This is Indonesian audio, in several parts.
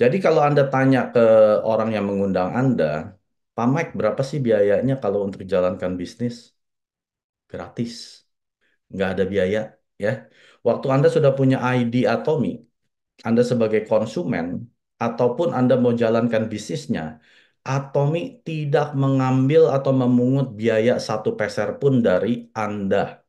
Jadi kalau Anda tanya ke orang yang mengundang Anda, Pak Mike, berapa sih biayanya kalau untuk jalankan bisnis? Gratis, nggak ada biaya, ya. Waktu Anda sudah punya ID Atomi, Anda sebagai konsumen, ataupun Anda mau jalankan bisnisnya, Atomi tidak mengambil atau memungut biaya satu peser pun dari Anda.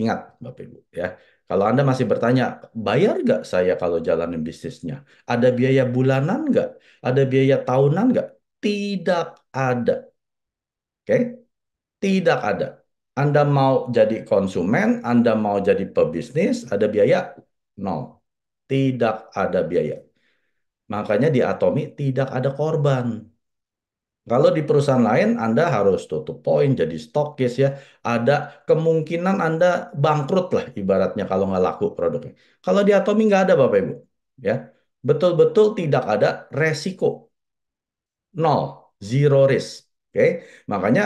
Ingat, Bapak Ibu, ya. Kalau Anda masih bertanya, bayar nggak saya kalau jalanin bisnisnya? Ada biaya bulanan nggak? Ada biaya tahunan nggak? Tidak ada, oke? Tidak ada. Anda mau jadi konsumen, Anda mau jadi pebisnis, ada biaya? Nol. Tidak ada biaya. Makanya di Atomi tidak ada korban. Kalau di perusahaan lain, Anda harus tutup poin, jadi stokis ya. Ada kemungkinan Anda bangkrut lah ibaratnya kalau nggak laku produknya. Kalau di Atomi nggak ada Bapak Ibu. Ya, betul-betul tidak ada resiko. Nol. Zero risk. Oke, makanya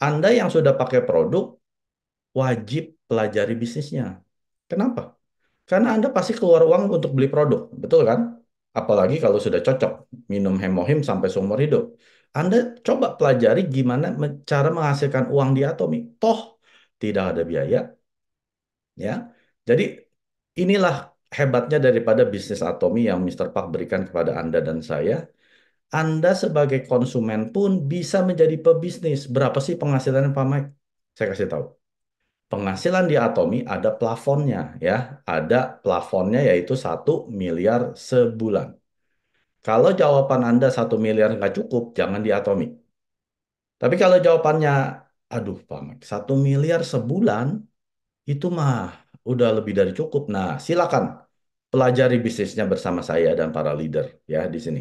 Anda yang sudah pakai produk, wajib pelajari bisnisnya. Kenapa? Karena Anda pasti keluar uang untuk beli produk, betul kan? Apalagi kalau sudah cocok, minum hemohim sampai seumur hidup. Anda coba pelajari gimana cara menghasilkan uang di Atomi. Toh, tidak ada biaya, ya. Jadi, inilah hebatnya daripada bisnis Atomi yang Mister Park berikan kepada Anda dan saya. Anda sebagai konsumen pun bisa menjadi pebisnis. Berapa sih penghasilannya Pak Mike? Saya kasih tahu. Penghasilan di Atomi ada plafonnya ya, ada plafonnya yaitu 1 miliar sebulan. Kalau jawaban Anda 1 miliar nggak cukup, jangan di Atomi. Tapi kalau jawabannya, aduh Pak Mek, 1 miliar sebulan itu mah udah lebih dari cukup. Nah, silakan pelajari bisnisnya bersama saya dan para leader ya di sini.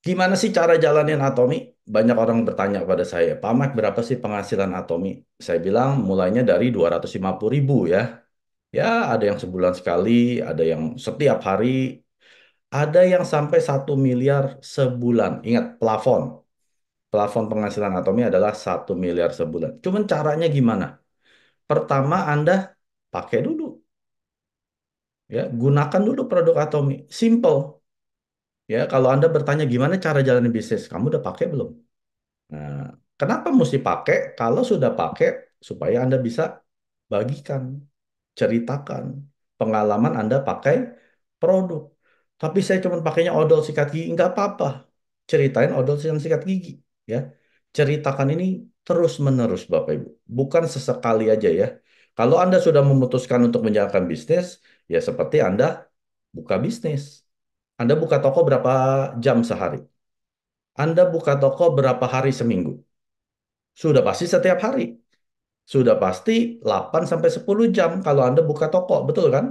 Gimana sih cara jalanin Atomi? Banyak orang bertanya kepada saya, Pak Mek, berapa sih penghasilan Atomi? Saya bilang mulainya dari 250.000 ya. Ya, ada yang sebulan sekali, ada yang setiap hari, ada yang sampai 1 miliar sebulan. Ingat, plafon. Plafon penghasilan Atomi adalah 1 miliar sebulan. Cuman caranya gimana? Pertama, Anda pakai dulu. Ya, gunakan dulu produk Atomi. Simple. Ya, kalau Anda bertanya gimana cara jalanin bisnis, kamu udah pakai belum? Nah, kenapa mesti pakai? Kalau sudah pakai, supaya Anda bisa bagikan, ceritakan pengalaman Anda pakai produk. Tapi saya cuma pakainya odol sikat gigi, nggak apa-apa. Ceritain odol yang sikat gigi, ya. Ceritakan ini terus-menerus, Bapak Ibu. Bukan sesekali aja ya. Kalau Anda sudah memutuskan untuk menjalankan bisnis, ya seperti Anda buka bisnis. Anda buka toko berapa jam sehari? Anda buka toko berapa hari seminggu? Sudah pasti setiap hari. Sudah pasti 8 sampai 10 jam kalau Anda buka toko, betul kan?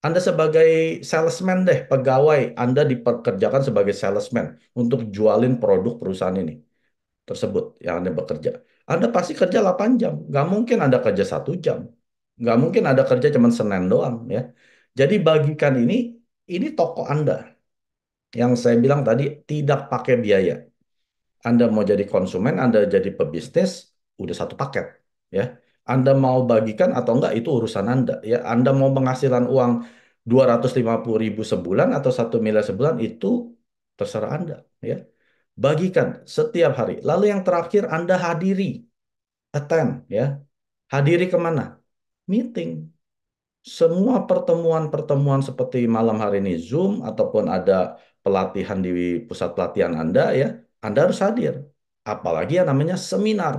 Anda sebagai salesman deh, pegawai, Anda dipekerjakan sebagai salesman untuk jualin produk perusahaan ini tersebut yang Anda bekerja. Anda pasti kerja 8 jam. Nggak mungkin Anda kerja 1 jam. Nggak mungkin Anda kerja cuma Senin doang ya. Jadi bagikan ini toko Anda. Yang saya bilang tadi tidak pakai biaya. Anda mau jadi konsumen, Anda jadi pebisnis, udah satu paket, ya. Anda mau bagikan atau enggak itu urusan Anda, ya. Anda mau penghasilan uang 250.000 sebulan atau 1 miliar sebulan itu terserah Anda, ya. Bagikan setiap hari. Lalu yang terakhir Anda hadiri, attend, ya. Hadiri kemana? Meeting. Semua pertemuan-pertemuan seperti malam hari ini Zoom ataupun ada pelatihan di pusat pelatihan Anda ya, Anda harus hadir. Apalagi yang namanya seminar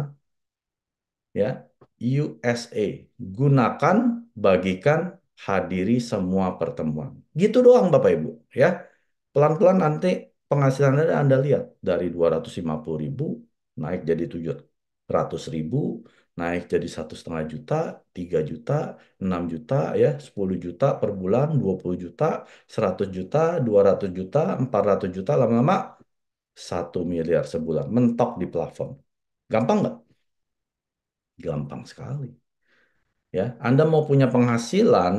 ya, USA. Gunakan, bagikan, hadiri semua pertemuan. Gitu doang Bapak Ibu ya. Pelan-pelan nanti penghasilan Anda lihat dari 250.000 naik jadi 700.000, naik jadi 1,5 juta, 3 juta, 6 juta ya, 10 juta per bulan, 20 juta, 100 juta, 200 juta, 400 juta, lama-lama 1 miliar sebulan mentok di plafon. Gampang nggak? Gampang sekali. Ya, Anda mau punya penghasilan,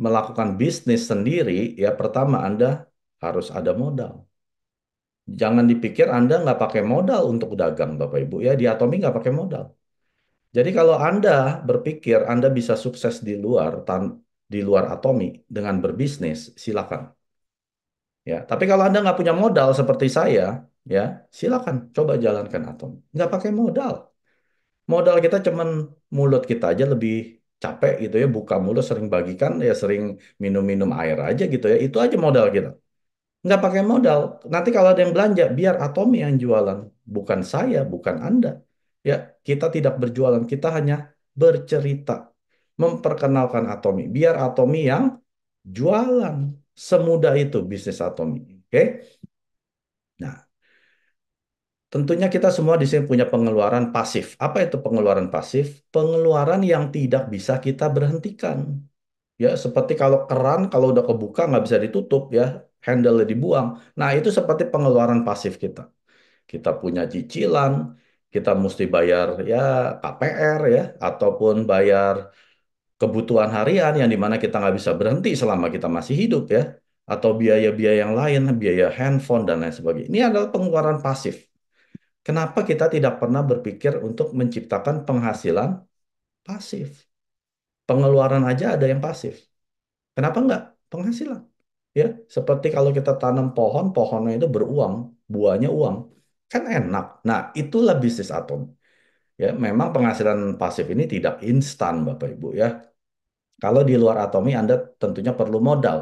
melakukan bisnis sendiri, ya pertama Anda harus ada modal. Jangan dipikir Anda nggak pakai modal untuk dagang, Bapak Ibu. Ya, di Atomi nggak pakai modal. Jadi kalau Anda berpikir Anda bisa sukses di luar Atomi dengan berbisnis, silakan. Ya, tapi kalau Anda nggak punya modal seperti saya, ya silakan coba jalankan atom. Nggak pakai modal. Modal kita cuman mulut kita aja lebih capek gitu ya, buka mulut sering bagikan ya sering minum-minum air aja gitu ya. Itu aja modal kita. Nggak pakai modal. Nanti kalau ada yang belanja, biar Atomi yang jualan, bukan saya, bukan Anda. Ya, kita tidak berjualan, kita hanya bercerita, memperkenalkan Atomi. Biar Atomi yang jualan. Semudah itu bisnis Atomi. Oke? Nah, tentunya kita semua di sini punya pengeluaran pasif. Apa itu pengeluaran pasif? Pengeluaran yang tidak bisa kita berhentikan. Ya, seperti kalau keran, kalau udah kebuka nggak bisa ditutup ya, handle dibuang. Nah, itu seperti pengeluaran pasif kita. Kita punya cicilan, kita mesti bayar ya KPR ya, ataupun bayar kebutuhan harian yang dimana kita nggak bisa berhenti selama kita masih hidup ya, atau biaya-biaya yang lain, biaya handphone dan lain sebagainya. Ini adalah pengeluaran pasif. Kenapa kita tidak pernah berpikir untuk menciptakan penghasilan pasif? Pengeluaran aja ada yang pasif. Kenapa nggak penghasilan? Ya, seperti kalau kita tanam pohon, pohonnya itu beruang, buahnya uang. Kan enak. Nah, itulah bisnis atom. Ya, memang penghasilan pasif ini tidak instan, Bapak Ibu ya. Kalau di luar atomi Anda tentunya perlu modal.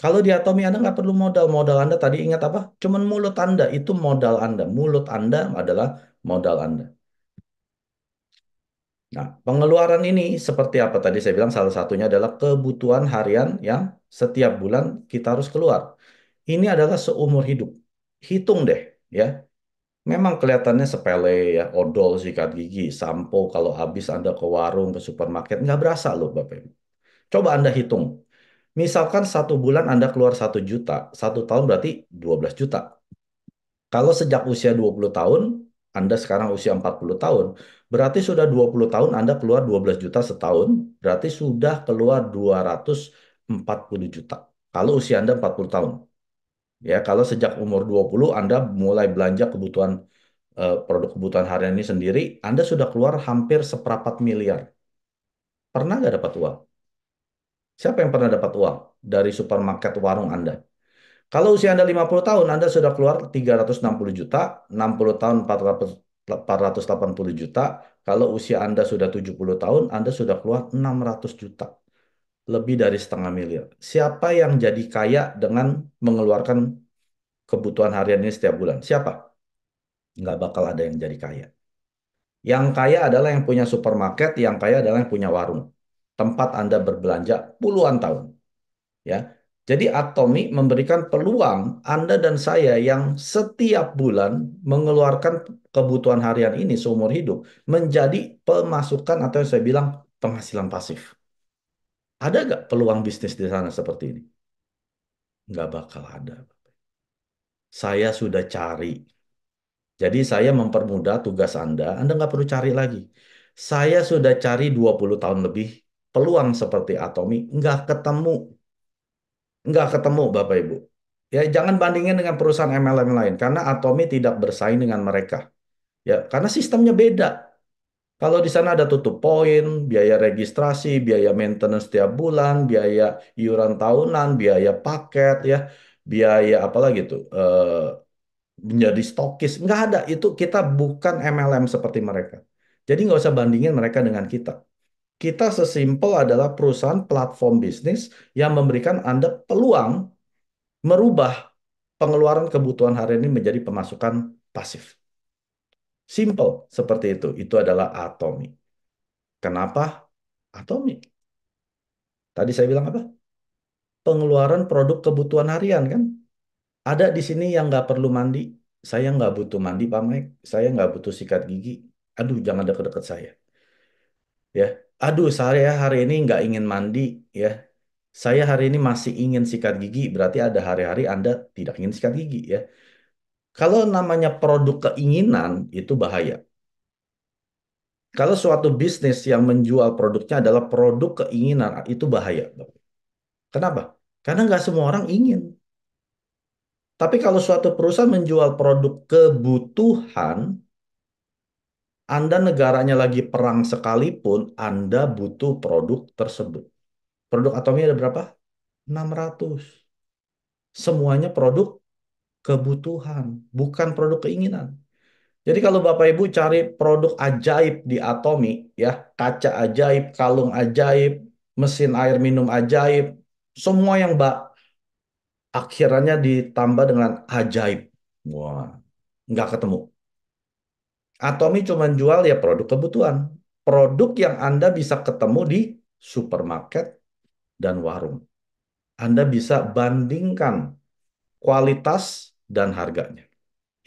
Kalau di atomi Anda nggak perlu modal. Modal Anda tadi ingat apa? Cuman mulut Anda, itu modal Anda. Mulut Anda adalah modal Anda. Nah, pengeluaran ini seperti apa tadi saya bilang salah satunya adalah kebutuhan harian yang setiap bulan kita harus keluar. Ini adalah seumur hidup. Hitung deh, ya. Memang kelihatannya sepele ya, odol, sikat gigi, sampo, kalau habis Anda ke warung, ke supermarket, nggak berasa loh Bapak Ibu. Coba Anda hitung. Misalkan satu bulan Anda keluar 1 juta, 1 tahun berarti 12 juta. Kalau sejak usia 20 tahun, Anda sekarang usia 40 tahun, berarti sudah 20 tahun Anda keluar 12 juta setahun, berarti sudah keluar 240 juta. Kalau usia Anda 40 tahun. Ya, kalau sejak umur 20 Anda mulai belanja kebutuhan produk kebutuhan harian ini sendiri, Anda sudah keluar hampir seperempat miliar. Pernah nggak dapat uang? Siapa yang pernah dapat uang dari supermarket warung Anda? Kalau usia Anda 50 tahun, Anda sudah keluar 360 juta, 60 tahun 480 juta. Kalau usia Anda sudah 70 tahun, Anda sudah keluar 600 juta. Lebih dari setengah miliar. Siapa yang jadi kaya dengan mengeluarkan kebutuhan harian ini setiap bulan? Siapa? Nggak bakal ada yang jadi kaya. Yang kaya adalah yang punya supermarket, yang kaya adalah yang punya warung. Tempat Anda berbelanja puluhan tahun. Ya. Jadi Atomi memberikan peluang Anda dan saya yang setiap bulan mengeluarkan kebutuhan harian ini seumur hidup menjadi pemasukan atau yang saya bilang penghasilan pasif. Ada nggak peluang bisnis di sana seperti ini? Nggak bakal ada. Saya sudah cari. Jadi saya mempermudah tugas Anda. Anda nggak perlu cari lagi. Saya sudah cari 20 tahun lebih peluang seperti Atomi. Nggak ketemu. Nggak ketemu, Bapak Ibu. Ya, jangan bandingin dengan perusahaan MLM lain karena Atomi tidak bersaing dengan mereka. Ya, karena sistemnya beda. Kalau di sana ada tutup poin, biaya registrasi, biaya maintenance setiap bulan, biaya iuran tahunan, biaya paket, ya, biaya apa lagi tuh, menjadi stokis. Nggak ada. Itu kita bukan MLM seperti mereka. Jadi nggak usah bandingin mereka dengan kita. Kita sesimpel adalah perusahaan platform bisnis yang memberikan Anda peluang merubah pengeluaran kebutuhan harian ini menjadi pemasukan pasif. Simple seperti itu. Itu adalah Atomi. Kenapa Atomi? Tadi saya bilang apa? Pengeluaran produk kebutuhan harian kan? Ada di sini yang nggak perlu mandi. Saya nggak butuh mandi, Pak Mike. Saya nggak butuh sikat gigi. Aduh, jangan deket-deket saya. Ya, aduh, saya hari ini nggak ingin mandi. Ya, saya hari ini masih ingin sikat gigi. Berarti ada hari-hari Anda tidak ingin sikat gigi. Ya, kalau namanya produk keinginan itu bahaya. Kalau suatu bisnis yang menjual produknya adalah produk keinginan, itu bahaya. Kenapa? Karena nggak semua orang ingin. Tapi kalau suatu perusahaan menjual produk kebutuhan, Anda negaranya lagi perang sekalipun, Anda butuh produk tersebut. Produk atomnya ada berapa? 600. Semuanya produk kebutuhan, bukan produk keinginan. Jadi kalau Bapak Ibu cari produk ajaib di Atomi, ya, kaca ajaib, kalung ajaib, mesin air minum ajaib, semua yang akhirannya ditambah dengan ajaib. Wah, nggak ketemu. Atomi cuma jual ya produk kebutuhan. Produk yang Anda bisa ketemu di supermarket dan warung. Anda bisa bandingkan kualitas dan harganya.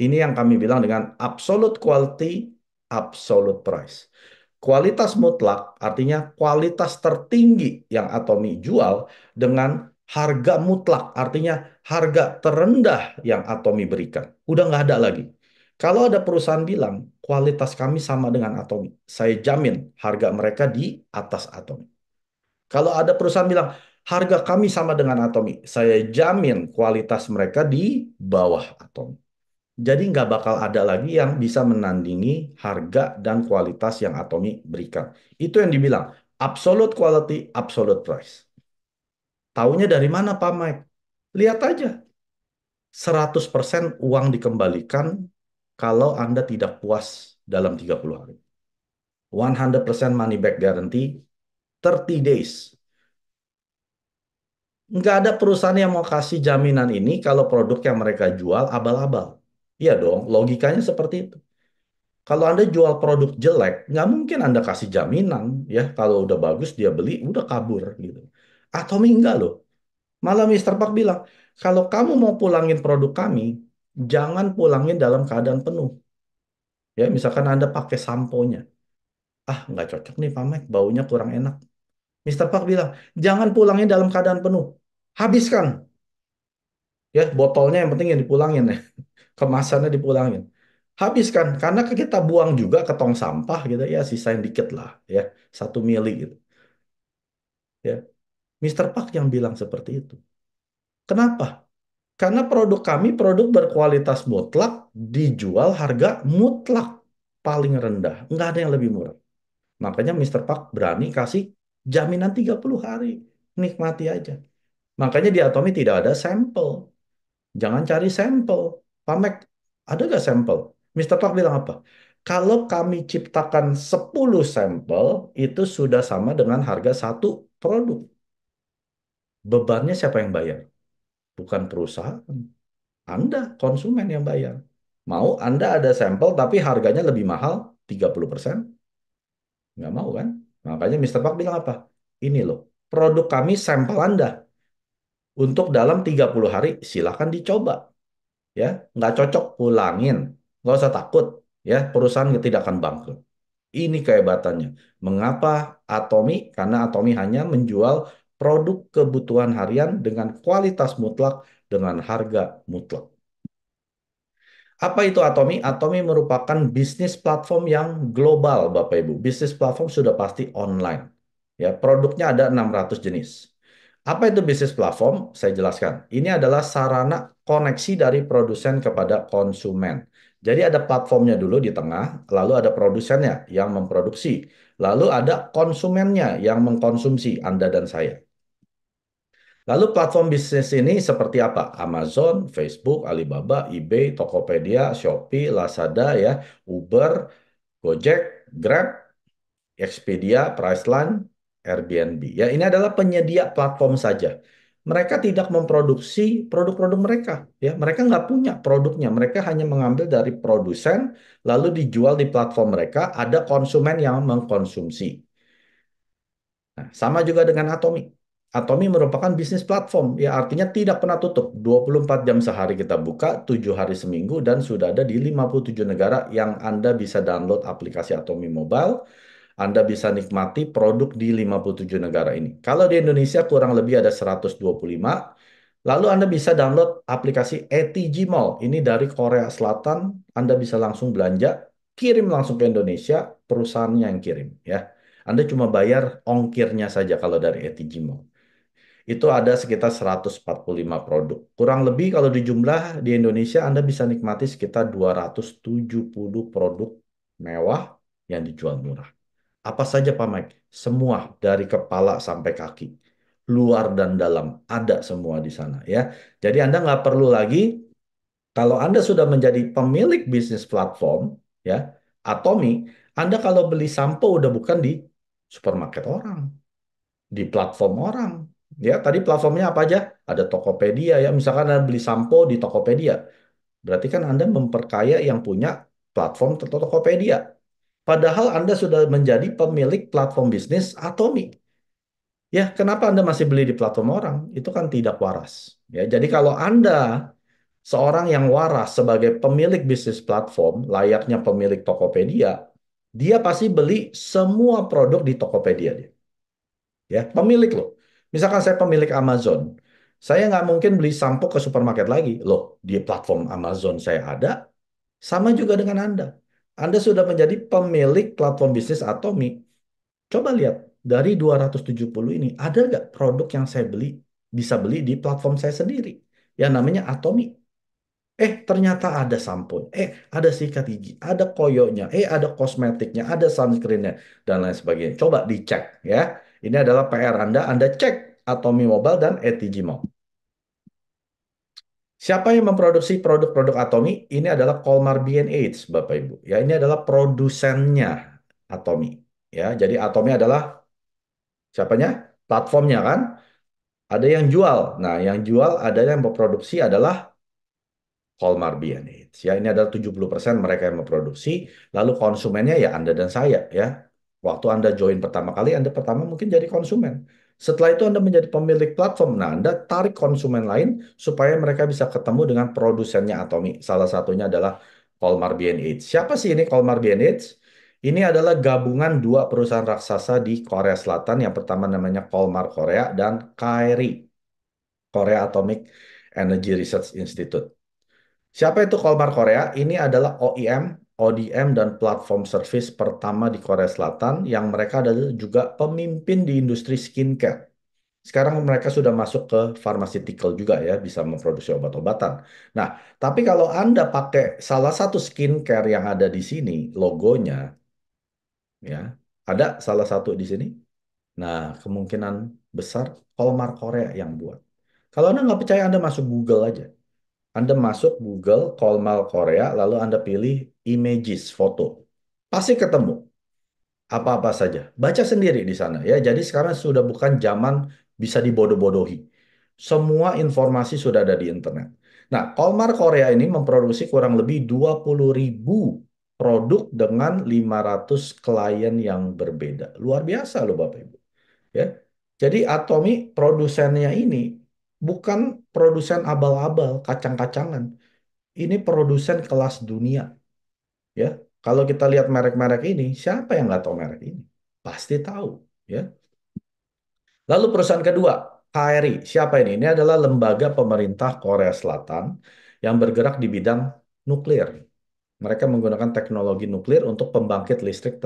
Ini yang kami bilang dengan absolute quality, absolute price. Kualitas mutlak artinya kualitas tertinggi yang Atomi jual dengan harga mutlak artinya harga terendah yang Atomi berikan. Udah nggak ada lagi. Kalau ada perusahaan bilang kualitas kami sama dengan Atomi, saya jamin harga mereka di atas Atomi. Kalau ada perusahaan bilang harga kami sama dengan Atomi, saya jamin kualitas mereka di bawah Atomi. Jadi nggak bakal ada lagi yang bisa menandingi harga dan kualitas yang Atomi berikan. Itu yang dibilang absolute quality, absolute price. Taunya dari mana Pak Mike? Lihat aja, 100% uang dikembalikan kalau Anda tidak puas dalam 30 hari. 100% money back guarantee, 30 days. Nggak ada perusahaan yang mau kasih jaminan ini kalau produk yang mereka jual abal-abal. Iya dong, logikanya seperti itu. Kalau Anda jual produk jelek, nggak mungkin Anda kasih jaminan, ya. Kalau udah bagus dia beli, udah kabur gitu. Atomi enggak loh. Malah Mister Park bilang, kalau kamu mau pulangin produk kami, jangan pulangin dalam keadaan penuh. Ya, misalkan Anda pakai samponya, ah nggak cocok nih Pak Mike, baunya kurang enak. Mister Park bilang, jangan pulangin dalam keadaan penuh, habiskan. Ya, botolnya yang penting yang dipulangin ya, kemasannya dipulangin. Habiskan, karena kita buang juga ke tong sampah gitu ya, sisain dikit lah ya, 1 mili gitu ya. Mister Park yang bilang seperti itu. Kenapa? Karena produk kami produk berkualitas mutlak dijual harga mutlak paling rendah. Nggak ada yang lebih murah. Makanya Mister Park berani kasih jaminan 30 hari. Nikmati aja. Makanya di Atomi tidak ada sampel. Jangan cari sampel. Pamek, ada nggak sampel? Mister Park bilang apa? Kalau kami ciptakan 10 sampel, itu sudah sama dengan harga satu produk. Bebannya siapa yang bayar? Bukan perusahaan. Anda, konsumen yang bayar. Mau Anda ada sampel tapi harganya lebih mahal 30%? Nggak mau kan? Makanya Mister Park bilang apa? Ini loh, produk kami sampel Anda. Untuk dalam 30 hari silakan dicoba. Ya, nggak cocok pulangin, nggak usah takut, ya perusahaan tidak akan bangkrut. Ini kehebatannya. Mengapa Atomi? Karena Atomi hanya menjual produk kebutuhan harian dengan kualitas mutlak dengan harga mutlak. Apa itu Atomi? Atomi merupakan bisnis platform yang global, Bapak Ibu. Bisnis platform sudah pasti online. Ya, produknya ada 600 jenis. Apa itu bisnis platform? Saya jelaskan. Ini adalah sarana koneksi dari produsen kepada konsumen. Jadi ada platformnya dulu di tengah, lalu ada produsennya yang memproduksi, lalu ada konsumennya yang mengkonsumsi Anda dan saya. Lalu platform bisnis ini seperti apa? Amazon, Facebook, Alibaba, eBay, Tokopedia, Shopee, Lazada, ya, Uber, Gojek, Grab, Expedia, Priceline, Airbnb. Ya, ini adalah penyedia platform saja. Mereka tidak memproduksi produk-produk mereka. Ya, mereka nggak punya produknya. Mereka hanya mengambil dari produsen, lalu dijual di platform mereka. Ada konsumen yang mengkonsumsi. Nah, sama juga dengan Atomi. Atomi merupakan bisnis platform, ya artinya tidak pernah tutup. 24 jam sehari kita buka, 7 hari seminggu, dan sudah ada di 57 negara yang Anda bisa download aplikasi Atomi Mobile. Anda bisa nikmati produk di 57 negara ini. Kalau di Indonesia kurang lebih ada 125. Lalu Anda bisa download aplikasi ATG Mall. Ini dari Korea Selatan. Anda bisa langsung belanja, kirim langsung ke Indonesia, perusahaannya yang kirim ya. Anda cuma bayar ongkirnya saja kalau dari ATG Mall. Itu ada sekitar 145 produk. Kurang lebih kalau dijumlah di Indonesia Anda bisa nikmati sekitar 270 produk mewah yang dijual murah. Apa saja Pak Mike? Semua dari kepala sampai kaki. luar dan dalam, ada semua di sana ya. Jadi Anda nggak perlu lagi, kalau Anda sudah menjadi pemilik bisnis platform ya, Atomi, Anda kalau beli sampo udah bukan di supermarket orang, di platform orang. Ya, tadi platformnya apa aja? Ada Tokopedia ya. Misalkan Anda beli sampo di Tokopedia, berarti kan Anda memperkaya yang punya platform Tokopedia. Padahal Anda sudah menjadi pemilik platform bisnis Atomi. Ya, kenapa Anda masih beli di platform orang? Itu kan tidak waras. Ya, jadi kalau Anda seorang yang waras sebagai pemilik bisnis platform, layaknya pemilik Tokopedia, dia pasti beli semua produk di Tokopedia dia. Ya, pemilik loh. Misalkan saya pemilik Amazon, saya nggak mungkin beli sampo ke supermarket lagi. Loh, di platform Amazon saya ada, sama juga dengan Anda. Anda sudah menjadi pemilik platform bisnis Atomi. Coba lihat, dari 270 ini, ada nggak produk yang saya beli, bisa beli di platform saya sendiri? Yang namanya Atomi. Ternyata ada sampo, ada sikat gigi, ada koyonya, ada kosmetiknya, ada sunscreennya, dan lain sebagainya. Coba dicek ya. Ini adalah PR Anda. Anda cek Atomi Mobile dan ETG Mall. Siapa yang memproduksi produk-produk Atomi? Ini adalah Colmar B&H, Bapak Ibu. Ya, ini adalah produsennya Atomi. Ya, jadi Atomi adalah siapanya? Platformnya kan? Ada yang jual. Nah, yang jual ada yang memproduksi adalah Hallmark B&H. Ya, ini adalah 70% mereka yang memproduksi, lalu konsumennya ya Anda dan saya ya. Waktu Anda join pertama kali, Anda pertama mungkin jadi konsumen. Setelah itu Anda menjadi pemilik platform. Nah, Anda tarik konsumen lain supaya mereka bisa ketemu dengan produsennya Atomi. Salah satunya adalah Hallmark B&H. Siapa sih ini Hallmark B&H? Ini adalah gabungan dua perusahaan raksasa di Korea Selatan. Yang pertama namanya Hallmark Korea dan KRI, Korea Atomic Energy Research Institute. Siapa itu Kolmar Korea? Ini adalah OEM, ODM, dan platform service pertama di Korea Selatan yang mereka adalah juga pemimpin di industri skincare. Sekarang mereka sudah masuk ke pharmaceutical juga ya, bisa memproduksi obat-obatan. Nah, tapi kalau Anda pakai salah satu skincare yang ada di sini, logonya, ya, ada salah satu di sini. Nah, kemungkinan besar Kolmar Korea yang buat. Kalau Anda nggak percaya, Anda masuk Google aja. Anda masuk Google Kolmar Korea, lalu Anda pilih images, foto. Pasti ketemu apa-apa saja. Baca sendiri di sana ya. Jadi sekarang sudah bukan zaman bisa dibodoh-bodohi. Semua informasi sudah ada di internet. Nah, Kolmar Korea ini memproduksi kurang lebih 20.000 produk dengan 500 klien yang berbeda. Luar biasa loh Bapak Ibu. Ya. Jadi Atomi produsennya ini bukan produsen abal-abal, kacang-kacangan. Ini produsen kelas dunia, ya. Kalau kita lihat merek-merek ini, siapa yang nggak tahu merek ini? Pasti tahu, ya. Lalu perusahaan kedua, KRI. Siapa ini? Ini adalah lembaga pemerintah Korea Selatan yang bergerak di bidang nuklir. Mereka menggunakan teknologi nuklir untuk pembangkit listrik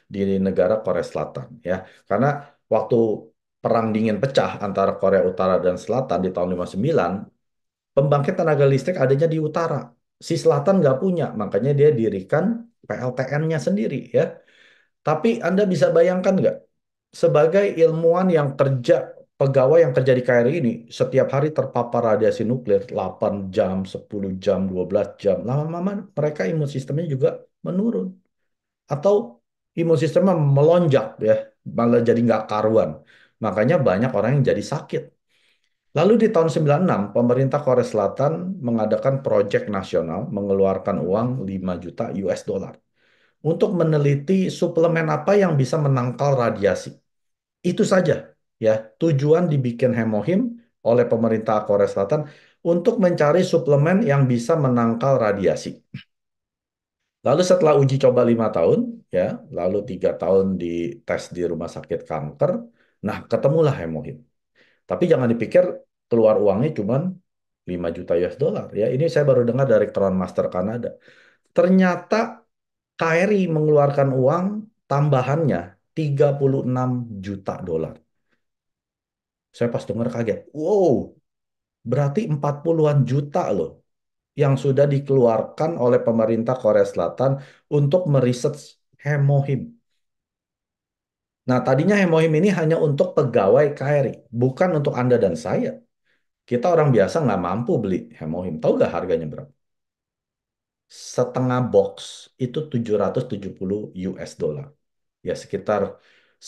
di negara Korea Selatan, ya. Karena waktu Perang Dingin pecah antara Korea Utara dan Selatan di tahun 59, pembangkit tenaga listrik adanya di utara. Si selatan nggak punya, makanya dia dirikan PLTN-nya sendiri ya. Tapi Anda bisa bayangkan nggak, sebagai ilmuwan yang kerja, pegawai yang kerja di KRI ini, setiap hari terpapar radiasi nuklir 8 jam, 10 jam, 12 jam. Lama-lama mereka imun sistemnya juga menurun. Atau imun sistemnya melonjak ya, malah jadi nggak karuan. Makanya banyak orang yang jadi sakit. Lalu di tahun 96, pemerintah Korea Selatan mengadakan proyek nasional mengeluarkan uang 5 juta US dollar untuk meneliti suplemen apa yang bisa menangkal radiasi. Itu saja ya, tujuan dibikin Hemohim oleh pemerintah Korea Selatan untuk mencari suplemen yang bisa menangkal radiasi. Lalu setelah uji coba 5 tahun, ya, lalu 3 tahun di tes di rumah sakit kanker, nah ketemulah Hemohim. Tapi jangan dipikir keluar uangnya cuma 5 juta US dollar. Ya, ini saya baru dengar dari Crown Master Kanada. Ternyata KRI mengeluarkan uang tambahannya 36 juta dolar. Saya pas dengar kaget. Wow, berarti 40-an juta loh yang sudah dikeluarkan oleh pemerintah Korea Selatan untuk meriset hemohim. Nah, tadinya Hemohim ini hanya untuk pegawai KRI, bukan untuk Anda dan saya. Kita orang biasa nggak mampu beli Hemohim. Tahu nggak harganya berapa? Setengah box itu 770 US dollar. Ya, sekitar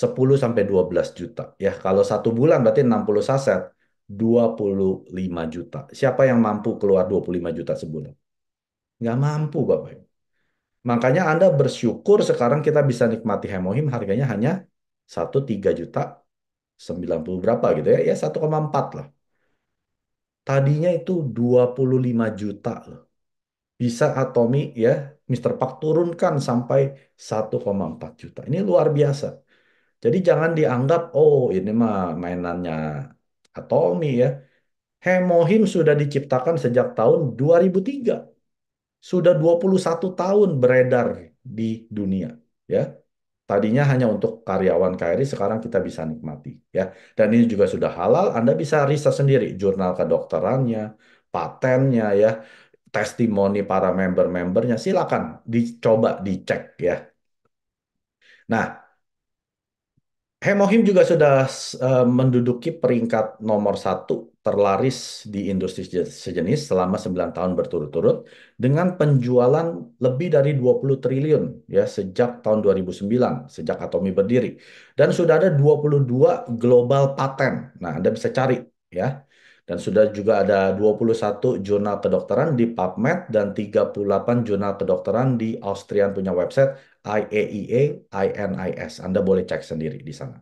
10 sampai 12 juta. Ya, kalau satu bulan berarti 60 saset, 25 juta. Siapa yang mampu keluar 25 juta sebulan? Nggak mampu, Bapak Ibu. Makanya Anda bersyukur sekarang kita bisa nikmati Hemohim harganya hanya 1,3 juta 90 berapa gitu ya. Ya 1,4 lah. Tadinya itu 25 juta loh. Bisa Atomi ya, Mister Park turunkan sampai 1,4 juta. Ini luar biasa. Jadi jangan dianggap, oh ini mah mainannya Atomi ya. Hemohim sudah diciptakan sejak tahun 2003. Sudah 21 tahun beredar di dunia. Ya, tadinya hanya untuk karyawan KRI, sekarang kita bisa nikmati. Ya, dan ini juga sudah halal. Anda bisa riset sendiri jurnal kedokterannya, patennya ya, testimoni para member-membernya. Silakan dicoba dicek ya. Nah, Hemohim juga sudah menduduki peringkat nomor satu terlaris di industri sejenis selama 9 tahun berturut-turut dengan penjualan lebih dari 20 triliun ya sejak tahun 2009, sejak Atomi berdiri. Dan sudah ada 22 global paten. Nah, Anda bisa cari ya. Dan sudah juga ada 21 jurnal kedokteran di PubMed dan 38 jurnal kedokteran di Austrian punya website IAEA, INIS. Anda boleh cek sendiri di sana.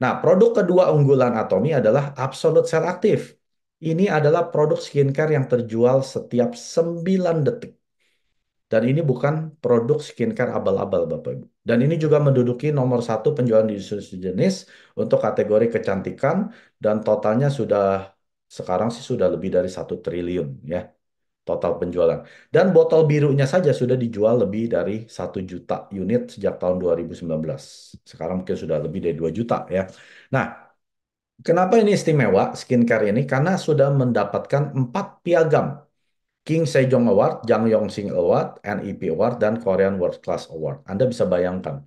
Nah, produk kedua unggulan Atomy adalah Absolute Cell Active. Ini adalah produk skincare yang terjual setiap 9 detik. Dan ini bukan produk skincare abal-abal, Bapak Ibu. Dan ini juga menduduki nomor satu penjualan di jenis untuk kategori kecantikan. Dan totalnya sudah, sekarang sih sudah lebih dari 1 triliun ya total penjualan. Dan botol birunya saja sudah dijual lebih dari 1 juta unit sejak tahun 2019. Sekarang mungkin sudah lebih dari 2 juta ya. Nah, kenapa ini istimewa skincare ini? Karena sudah mendapatkan 4 piagam. King Sejong Award, Jang Yong-sing Award, NEP Award, dan Korean World Class Award. Anda bisa bayangkan,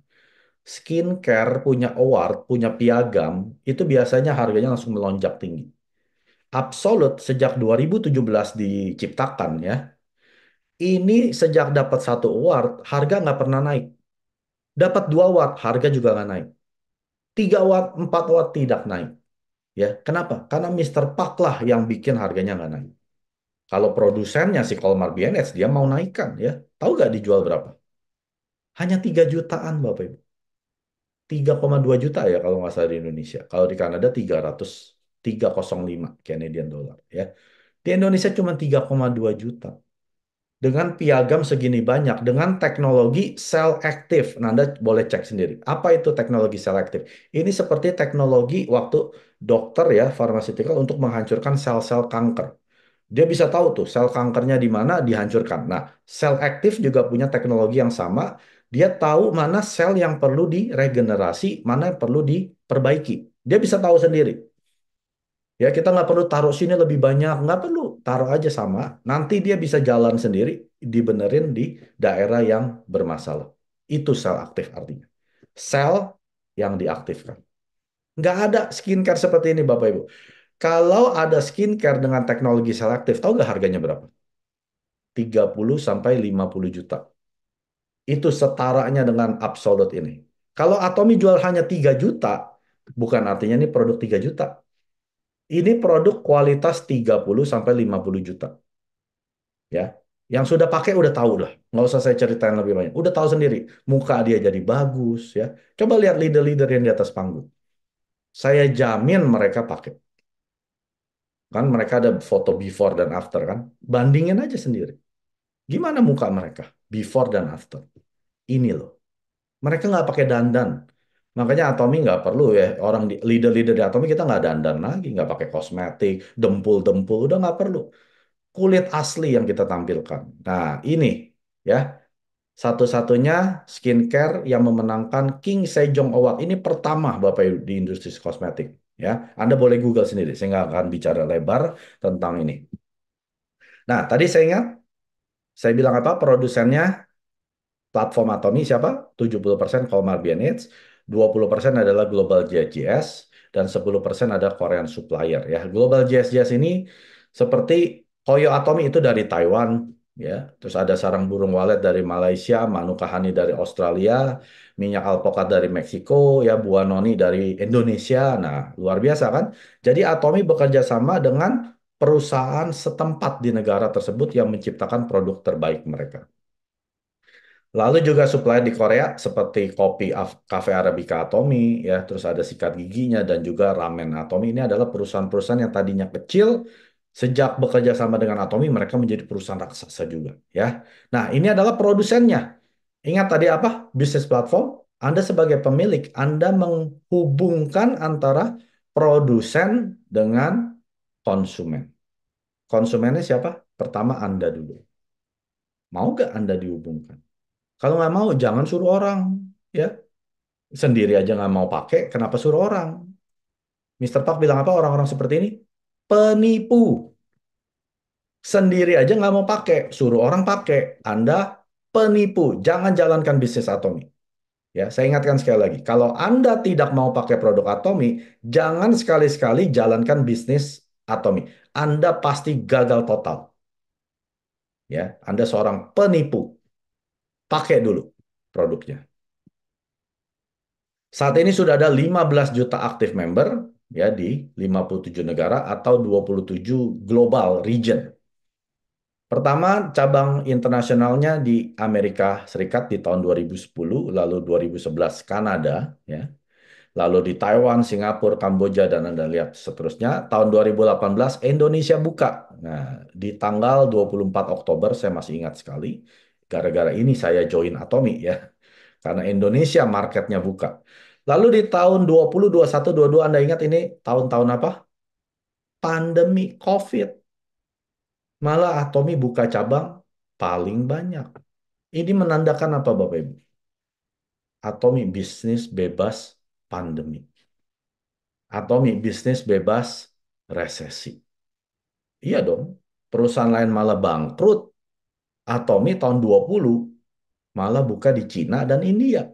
skincare punya award, punya piagam, itu biasanya harganya langsung melonjak tinggi. Absolute sejak 2017 diciptakan ya, ini sejak dapat satu award, harga nggak pernah naik. Dapat 2 award, harga juga nggak naik. 3 award, 4 award tidak naik. Ya, kenapa? Karena Mister Park lah yang bikin harganya nggak naik. Kalau produsennya si Colmar BNH, dia mau naikkan ya. Tahu nggak dijual berapa? Hanya 3 jutaan, Bapak Ibu. 3,2 juta ya kalau nggak salah di Indonesia. Kalau di Kanada 305 Canadian dollar ya. Di Indonesia cuma 3,2 juta. Dengan piagam segini banyak, dengan teknologi sel aktif. Nah, Anda boleh cek sendiri. Apa itu teknologi sel aktif? Ini seperti teknologi waktu dokter ya, pharmaceutical untuk menghancurkan sel-sel kanker. Dia bisa tahu tuh sel kankernya di mana dihancurkan. Nah, sel aktif juga punya teknologi yang sama. Dia tahu mana sel yang perlu diregenerasi, mana yang perlu diperbaiki. Dia bisa tahu sendiri. Ya, kita nggak perlu taruh sini lebih banyak, nggak perlu taruh aja sama. Nanti dia bisa jalan sendiri, dibenerin di daerah yang bermasalah. Itu sel aktif artinya. Sel yang diaktifkan. Nggak ada skincare seperti ini, Bapak Ibu. Kalau ada skincare dengan teknologi sel aktif, tahu nggak harganya berapa? 30 sampai 50 juta. Itu setaranya dengan Absolute ini. Kalau Atomy jual hanya 3 juta, bukan artinya ini produk 3 juta. Ini produk kualitas 30 sampai 50 juta. Ya. Yang sudah pakai udah tahu lah. Nggak usah saya ceritain lebih banyak. Udah tahu sendiri. Muka dia jadi bagus ya. Coba lihat leader-leader yang di atas panggung. Saya jamin mereka pakai. Kan mereka ada foto before dan after kan. Bandingin aja sendiri. Gimana muka mereka? Before dan after. Ini loh. Mereka nggak pakai dandan. Makanya Atomy nggak perlu ya. Orang leader-leader di Atomy kita nggak dandan lagi. Nggak pakai kosmetik, dempul-dempul. Udah nggak perlu. Kulit asli yang kita tampilkan. Nah, ini ya satu-satunya skincare yang memenangkan King Sejong Award. Ini pertama Bapak Ibu di industri kosmetik. Ya, Anda boleh Google sendiri. Saya nggak akan bicara lebar tentang ini. Nah, tadi saya ingat, saya bilang apa? Produsennya platform Atomy siapa? 70% Colmar BNH. 20% adalah Global JGS, dan 10% ada Korean supplier ya. Global JSJS ini seperti Toyo Atomi itu dari Taiwan ya. Terus ada sarang burung walet dari Malaysia, Manuka Honey dari Australia, minyak alpukat dari Meksiko, ya buah noni dari Indonesia. Nah, luar biasa kan? Jadi Atomi bekerja sama dengan perusahaan setempat di negara tersebut yang menciptakan produk terbaik mereka. Lalu juga supplier di Korea seperti kopi Cafe Arabica Atomi, ya, terus ada sikat giginya dan juga Ramen Atomi. Ini adalah perusahaan-perusahaan yang tadinya kecil, sejak bekerja sama dengan Atomi mereka menjadi perusahaan raksasa juga, ya. Nah, ini adalah produsennya. Ingat tadi apa? Bisnis platform. Anda sebagai pemilik, Anda menghubungkan antara produsen dengan konsumen. Konsumennya siapa? Pertama Anda dulu. Mau nggak Anda dihubungkan? Kalau nggak mau, jangan suruh orang. Ya, sendiri aja nggak mau pakai, kenapa suruh orang? Mister Park bilang apa orang-orang seperti ini? Penipu. Sendiri aja nggak mau pakai, suruh orang pakai. Anda penipu. Jangan jalankan bisnis Atomi. Ya, saya ingatkan sekali lagi, kalau Anda tidak mau pakai produk Atomi, jangan sekali-sekali jalankan bisnis Atomi. Anda pasti gagal total. Ya, Anda seorang penipu. Pakai dulu produknya. Saat ini sudah ada 15 juta aktif member ya di 57 negara atau 27 global region. Pertama, cabang internasionalnya di Amerika Serikat di tahun 2010, lalu 2011 Kanada, ya. Lalu di Taiwan, Singapura, Kamboja, dan Anda lihat seterusnya. Tahun 2018 Indonesia buka. Nah, di tanggal 24 Oktober saya masih ingat sekali. Gara-gara ini saya join Atomi ya. Karena Indonesia marketnya buka. Lalu di tahun 20, 21, 22 Anda ingat ini tahun-tahun apa? Pandemi COVID. Malah Atomi buka cabang paling banyak. Ini menandakan apa Bapak Ibu? Atomi bisnis bebas pandemi. Atomi bisnis bebas resesi. Iya dong. Perusahaan lain malah bangkrut. Atomi tahun 20 malah buka di Cina dan India.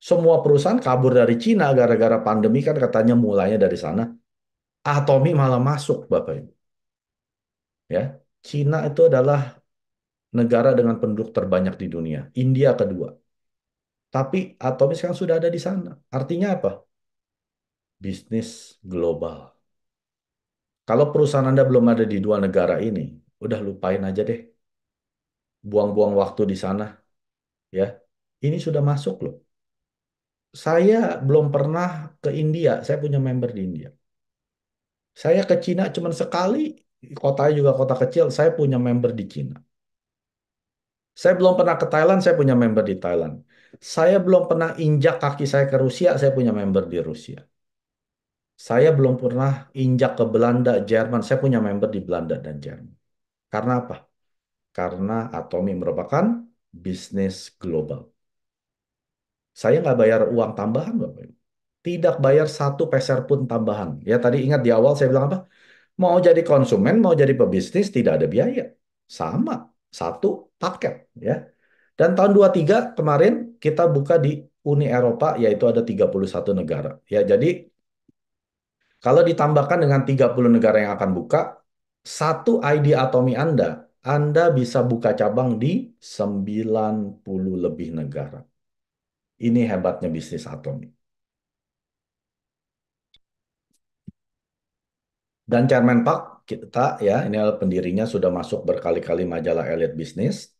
Semua perusahaan kabur dari Cina gara-gara pandemi kan katanya mulainya dari sana. Atomi malah masuk, Bapak Ibu. Ya, Cina itu adalah negara dengan penduduk terbanyak di dunia. India kedua. Tapi Atomi sekarang sudah ada di sana. Artinya apa? Bisnis global. Kalau perusahaan Anda belum ada di dua negara ini, udah lupain aja deh. Buang-buang waktu di sana, ya. Ini sudah masuk loh. Saya belum pernah ke India. Saya punya member di India. Saya ke Cina cuma sekali. Kotanya juga kota kecil. Saya punya member di Cina. Saya belum pernah ke Thailand, saya punya member di Thailand. Saya belum pernah injak kaki saya ke Rusia, saya punya member di Rusia. Saya belum pernah injak ke Belanda, Jerman, saya punya member di Belanda dan Jerman. Karena apa? Karena Atomi merupakan bisnis global. Saya nggak bayar uang tambahan, Bapak Ibu. Tidak bayar satu peser pun tambahan. Ya tadi ingat di awal saya bilang apa? Mau jadi konsumen, mau jadi pebisnis, tidak ada biaya. Sama, satu paket. Ya. Dan tahun 23 kemarin kita buka di Uni Eropa yaitu ada 31 negara. Ya, jadi kalau ditambahkan dengan 30 negara yang akan buka, satu ID Atomi Anda, Anda bisa buka cabang di 90 lebih negara. Ini hebatnya bisnis Atomi. Dan Chairman Park kita ya, ini adalah pendirinya sudah masuk berkali-kali majalah Elite Business,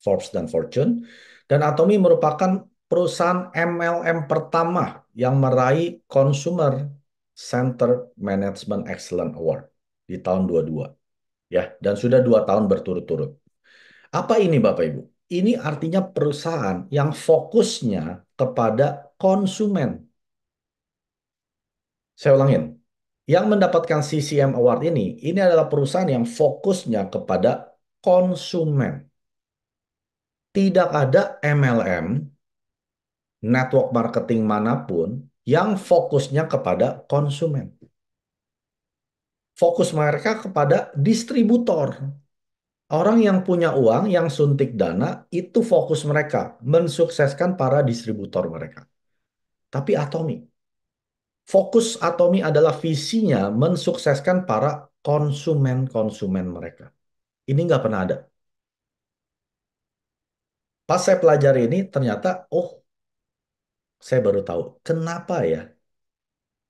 Forbes dan Fortune. Dan Atomi merupakan perusahaan MLM pertama yang meraih Consumer Center Management Excellence Award di tahun 22 ya, dan sudah 2 tahun berturut-turut. Apa ini Bapak Ibu? Ini artinya perusahaan yang fokusnya kepada konsumen. Saya ulangin. Yang mendapatkan CCM Award ini adalah perusahaan yang fokusnya kepada konsumen. Tidak ada MLM, network marketing manapun, yang fokusnya kepada konsumen. Fokus mereka kepada distributor. Orang yang punya uang, yang suntik dana, itu fokus mereka. Mensukseskan para distributor mereka. tapi Atomi. Fokus Atomi adalah visinya mensukseskan para konsumen-konsumen mereka. Ini nggak pernah ada. Pas saya pelajari ini, ternyata, oh, saya baru tahu. Kenapa ya?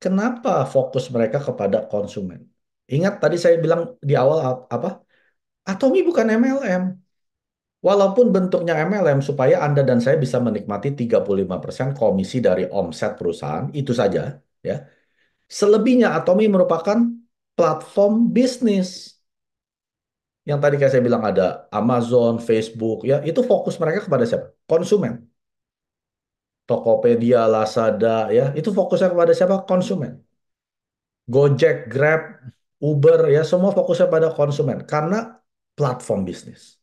Kenapa fokus mereka kepada konsumen? Ingat tadi saya bilang di awal apa? Atomi bukan MLM. Walaupun bentuknya MLM supaya Anda dan saya bisa menikmati 35% komisi dari omset perusahaan, itu saja, ya. Selebihnya Atomi merupakan platform bisnis. Yang tadi kayak saya bilang ada Amazon, Facebook, ya, itu fokus mereka kepada siapa? Konsumen. Tokopedia, Lazada, ya, itu fokusnya kepada siapa? Konsumen. Gojek, Grab, Uber, ya, semua fokusnya pada konsumen karena platform bisnis.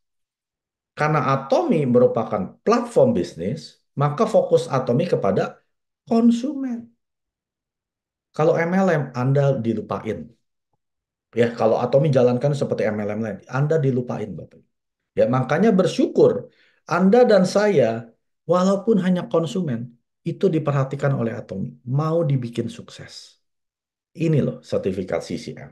Karena Atomi merupakan platform bisnis, maka fokus Atomi kepada konsumen. Kalau MLM, Anda dilupain. Ya, kalau Atomi jalankan seperti MLM lain, Anda dilupain, Bapak. Ya, makanya bersyukur Anda dan saya, walaupun hanya konsumen, itu diperhatikan oleh Atomi, mau dibikin sukses. Ini loh sertifikat CCM.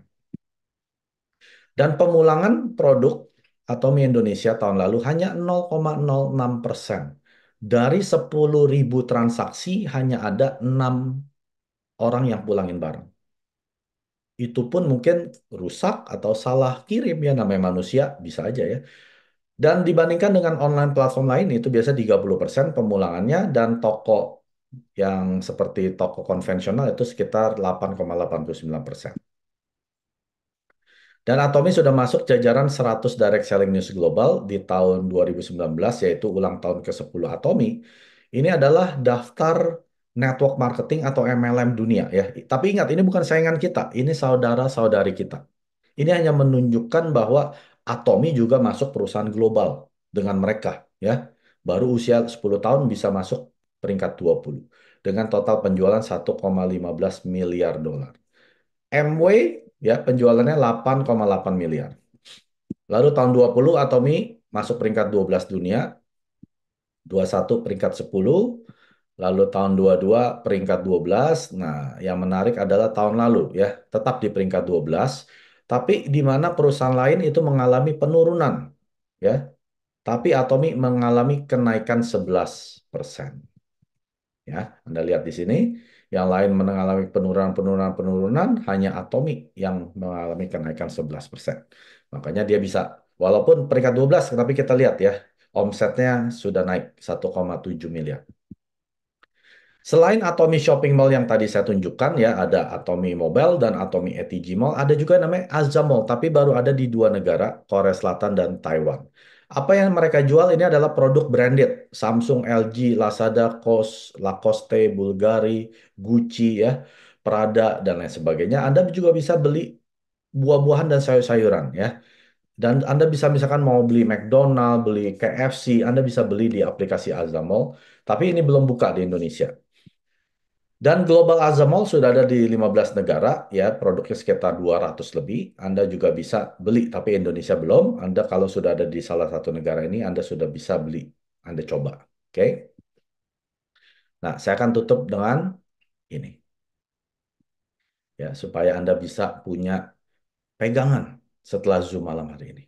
Dan pemulangan produk Atomi Indonesia tahun lalu hanya 0,06%. Dari 10.000 transaksi hanya ada 6 orang yang pulangin barang. Itu pun mungkin rusak atau salah kirim ya namanya manusia, bisa aja ya. Dan dibandingkan dengan online platform lain itu biasa 30% pemulangannya dan toko yang seperti toko konvensional itu sekitar 8,89%. Dan Atomi sudah masuk jajaran 100 Direct Selling News Global di tahun 2019, yaitu ulang tahun ke-10 Atomi. Ini adalah daftar network marketing atau MLM dunia ya. Tapi ingat, ini bukan saingan kita, ini saudara-saudari kita. Ini hanya menunjukkan bahwa Atomi juga masuk perusahaan global dengan mereka ya. Baru usia 10 tahun bisa masuk peringkat 20 dengan total penjualan 1,15 miliar dolar. Amway ya penjualannya 8,8 miliar. Lalu tahun 20 Atomi masuk peringkat 12 dunia, 21 peringkat 10, lalu tahun 22 peringkat 12. Nah, yang menarik adalah tahun lalu ya, tetap di peringkat 12, tapi di mana perusahaan lain itu mengalami penurunan ya. Tapi Atomi mengalami kenaikan 11%. Ya, Anda lihat di sini, yang lain mengalami penurunan, hanya Atomi yang mengalami kenaikan 11%. Makanya dia bisa, walaupun peringkat 12, tapi kita lihat ya, omsetnya sudah naik 1,7 miliar. Selain Atomi Shopping Mall yang tadi saya tunjukkan ya, ada Atomi Mobile dan Atomi ETG Mall, ada juga yang namanya Azza Mall, tapi baru ada di dua negara, Korea Selatan dan Taiwan. Apa yang mereka jual ini adalah produk branded, Samsung, LG, Lazada, COS, Lacoste, Bulgari, Gucci ya, Prada dan lain sebagainya. Anda juga bisa beli buah-buahan dan sayur-sayuran ya. Dan Anda bisa misalkan mau beli McDonald, beli KFC, Anda bisa beli di aplikasi Azza Mall, tapi ini belum buka di Indonesia. Dan Global Azamol sudah ada di 15 negara, ya produknya sekitar 200 lebih. Anda juga bisa beli, tapi Indonesia belum. Anda kalau sudah ada di salah satu negara ini, Anda sudah bisa beli. Anda coba. Oke? Nah, saya akan tutup dengan ini. Ya, supaya Anda bisa punya pegangan setelah Zoom malam hari ini.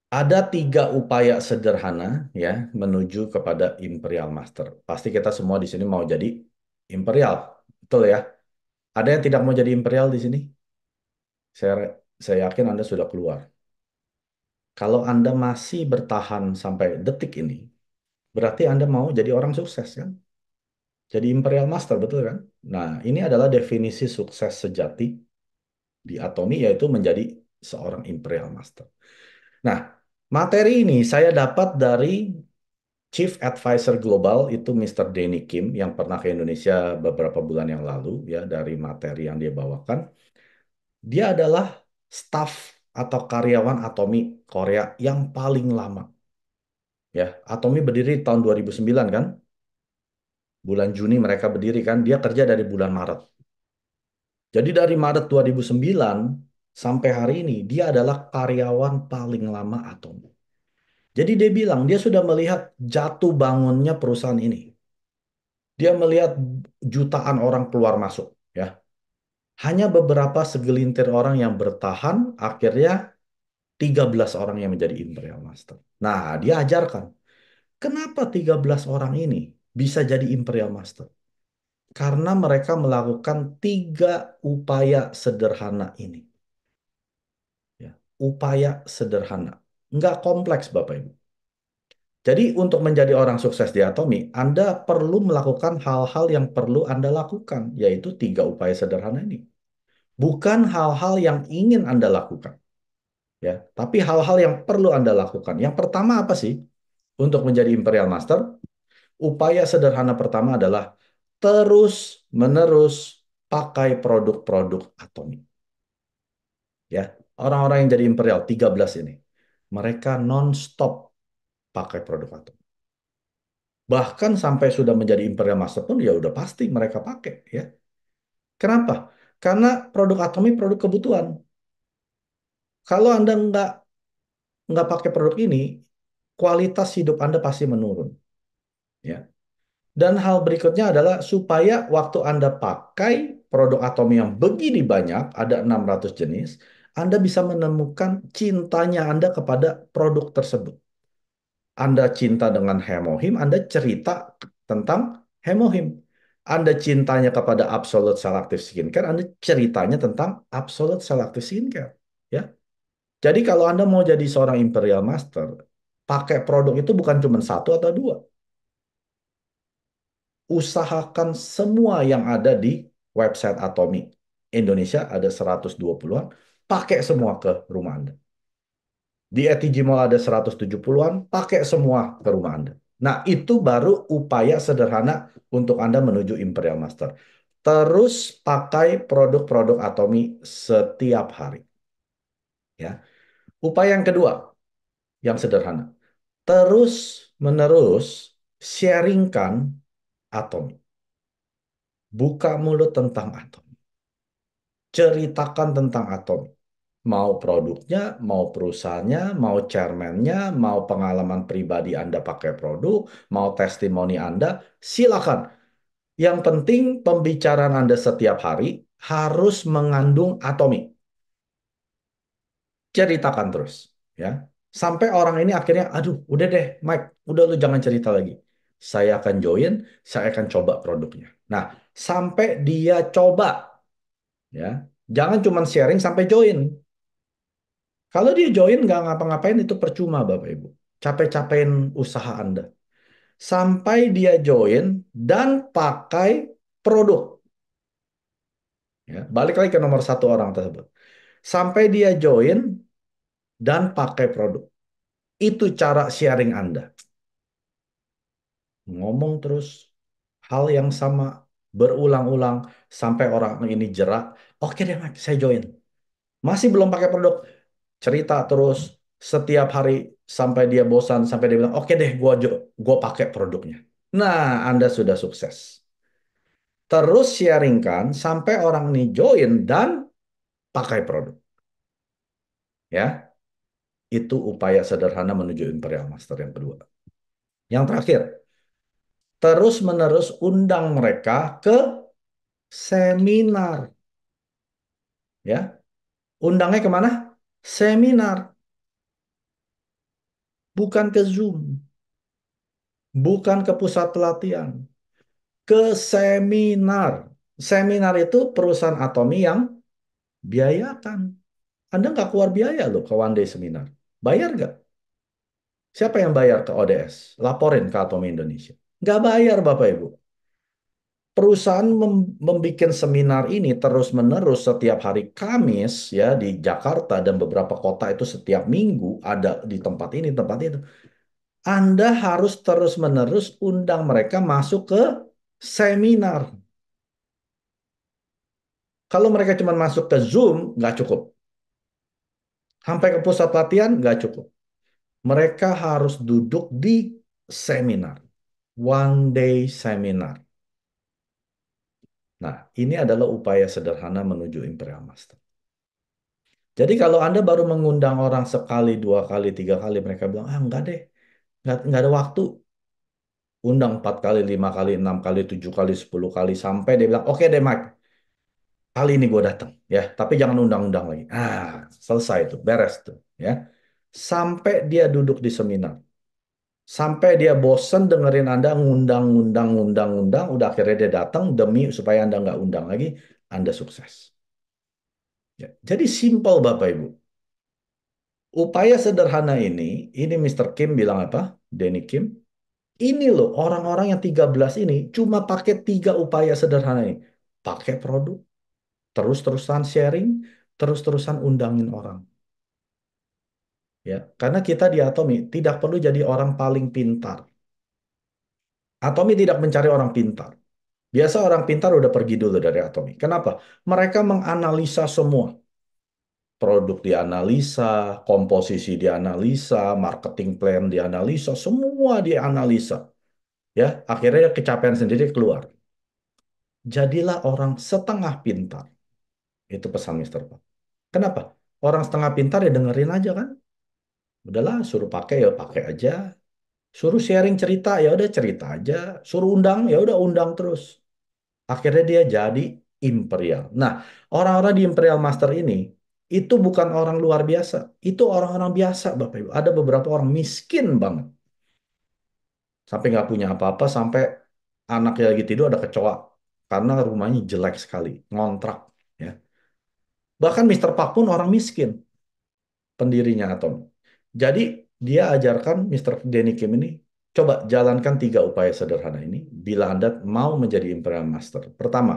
Ada 3 upaya sederhana ya menuju kepada Imperial Master. Pasti kita semua di sini mau jadi Imperial, betul ya? Ada yang tidak mau jadi Imperial di sini? Saya, saya yakin Anda sudah keluar. Kalau Anda masih bertahan sampai detik ini, berarti Anda mau jadi orang sukses kan? Jadi Imperial Master, betul kan? Nah, ini adalah definisi sukses sejati di Atomi, yaitu menjadi seorang Imperial Master. Nah, materi ini saya dapat dari Chief Advisor Global, itu Mr. Denny Kim, yang pernah ke Indonesia beberapa bulan yang lalu, ya, dari materi yang dia bawakan. Dia adalah staf atau karyawan Atomi Korea yang paling lama. Ya, Atomi berdiri tahun 2009 kan? Bulan Juni mereka berdiri kan? Dia kerja dari bulan Maret. Jadi dari Maret 2009 sampai hari ini dia adalah karyawan paling lama Atomi. Jadi dia bilang dia sudah melihat jatuh bangunnya perusahaan ini. Dia melihat jutaan orang keluar masuk, ya. Hanya beberapa segelintir orang yang bertahan, akhirnya 13 orang yang menjadi Imperial Master. Nah, dia ajarkan, kenapa 13 orang ini bisa jadi Imperial Master? Karena mereka melakukan tiga upaya sederhana ini. Ya, upaya sederhana. Nggak kompleks, Bapak Ibu. Jadi untuk menjadi orang sukses di Atomi, Anda perlu melakukan hal-hal yang perlu Anda lakukan, yaitu tiga upaya sederhana ini. Bukan hal-hal yang ingin Anda lakukan, ya, tapi hal-hal yang perlu Anda lakukan. Yang pertama apa sih? Untuk menjadi Imperial Master, upaya sederhana pertama adalah terus-menerus pakai produk-produk Atomi. Ya, orang-orang yang jadi Imperial 13 ini, mereka non-stop pakai produk Atomi. Bahkan sampai sudah menjadi Imperial Master pun ya udah pasti mereka pakai, ya. Kenapa? Karena produk Atomi produk kebutuhan. Kalau Anda nggak pakai produk ini, kualitas hidup Anda pasti menurun, ya. Dan hal berikutnya adalah supaya waktu Anda pakai produk Atomi yang begini banyak, ada 600 jenis, Anda bisa menemukan cintanya Anda kepada produk tersebut. Anda cinta dengan Hemohim, Anda cerita tentang Hemohim. Anda cintanya kepada Absolute Selective Skincare, Anda ceritanya tentang Absolute Selective Skincare. Ya. Jadi kalau Anda mau jadi seorang Imperial Master, pakai produk itu bukan cuma satu atau dua. Usahakan semua yang ada di website Atomi. Indonesia ada 120-an, pakai semua ke rumah Anda. Di ETG Mall ada 170-an, pakai semua ke rumah Anda. Nah, itu baru upaya sederhana untuk Anda menuju Imperial Master. Terus pakai produk-produk Atomi setiap hari. Ya. Upaya yang kedua, yang sederhana. Terus menerus sharingkan Atomi. Buka mulut tentang Atomi. Ceritakan tentang Atomi. Mau produknya, mau perusahaannya, mau chairman-nya, mau pengalaman pribadi Anda pakai produk, mau testimoni Anda, silakan. Yang penting pembicaraan Anda setiap hari harus mengandung Atomi. Ceritakan terus, ya. Sampai orang ini akhirnya, aduh, udah deh, Mike, udah lu jangan cerita lagi. Saya akan join, saya akan coba produknya. Nah, sampai dia coba, ya. Jangan cuma sharing sampai join. Kalau dia join nggak ngapa-ngapain itu percuma Bapak Ibu. Capek-capekin usaha Anda. Sampai dia join dan pakai produk. Ya, balik lagi ke nomor satu orang tersebut. Sampai dia join dan pakai produk. Itu cara sharing Anda. Ngomong terus hal yang sama berulang-ulang sampai orang ini jerak. Oke deh, Mike, saya join. Masih belum pakai produk, cerita terus setiap hari sampai dia bosan, sampai dia bilang, oke deh, gua pakai produknya. Nah, Anda sudah sukses. Terus sharingkan sampai orang ini join dan pakai produk. Ya, itu upaya sederhana menuju Imperial Master yang kedua. Yang terakhir, terus-menerus undang mereka ke seminar. Ya, undangnya kemana? Seminar, bukan ke Zoom, bukan ke pusat pelatihan, ke seminar. Seminar itu perusahaan Atomi yang biayakan. Anda nggak keluar biaya loh ke one day seminar. Bayar nggak? Siapa yang bayar ke ODS? Laporin ke Atomi Indonesia. Nggak bayar Bapak Ibu. Perusahaan membuat seminar ini terus-menerus setiap hari Kamis ya di Jakarta dan beberapa kota itu setiap minggu ada di tempat ini, tempat itu. Anda harus terus-menerus undang mereka masuk ke seminar. Kalau mereka cuma masuk ke Zoom, nggak cukup. Sampai ke pusat latihan, nggak cukup. Mereka harus duduk di seminar. One day seminar. Nah, ini adalah upaya sederhana menuju Imperial Master. Jadi kalau Anda baru mengundang orang sekali, dua kali, tiga kali, mereka bilang, ah enggak deh, nggak ada waktu. Undang 4 kali, 5 kali, 6 kali, 7 kali, 10 kali, sampai dia bilang, oke deh Mike, kali ini gue datang. Ya, tapi jangan undang-undang lagi. Selesai tuh, beres tuh. Ya, sampai dia duduk di seminar. Sampai dia bosen dengerin Anda ngundang, ngundang, ngundang, ngundang, udah akhirnya dia datang demi supaya Anda nggak undang lagi, Anda sukses. Ya. Jadi simpel Bapak Ibu. Upaya sederhana ini Mr. Kim bilang apa? Danny Kim, ini loh orang-orang yang 13 ini cuma pakai tiga upaya sederhana ini. Pakai produk, terus-terusan sharing, terus-terusan undangin orang. Ya, karena kita di Atomi tidak perlu jadi orang paling pintar. Atomi tidak mencari orang pintar. Biasa orang pintar udah pergi dulu dari Atomi. Kenapa? Mereka menganalisa semua. Produk dianalisa, komposisi dianalisa, marketing plan dianalisa, semua dianalisa. Ya, akhirnya kecapean sendiri keluar. Jadilah orang setengah pintar. Itu pesan Mister Pak. Kenapa? Orang setengah pintar ya dengerin aja kan. Udahlah, suruh pakai ya pakai aja. Suruh sharing cerita ya udah cerita aja. Suruh undang ya udah undang terus. Akhirnya dia jadi imperial. Nah, orang-orang di Imperial Master ini itu bukan orang luar biasa. Itu orang-orang biasa, Bapak Ibu. Ada beberapa orang miskin banget. Sampai nggak punya apa-apa, sampai anaknya lagi tidur ada kecoa. Karena rumahnya jelek sekali, ngontrak. Ya. Bahkan Mister Park pun orang miskin, pendirinya Atom. Jadi dia ajarkan Mister Denny Kim ini, coba jalankan tiga upaya sederhana ini bila Anda mau menjadi Imperial Master. Pertama,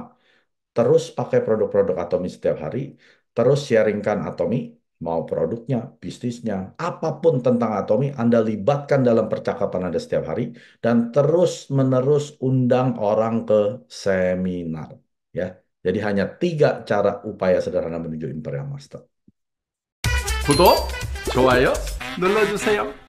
terus pakai produk-produk Atomi setiap hari, terus sharingkan Atomi, mau produknya, bisnisnya, apapun tentang Atomi, Anda libatkan dalam percakapan Anda setiap hari, dan terus-menerus undang orang ke seminar. Ya, jadi hanya tiga cara upaya sederhana menuju Imperial Master. 구독, 좋아요 눌러주세요.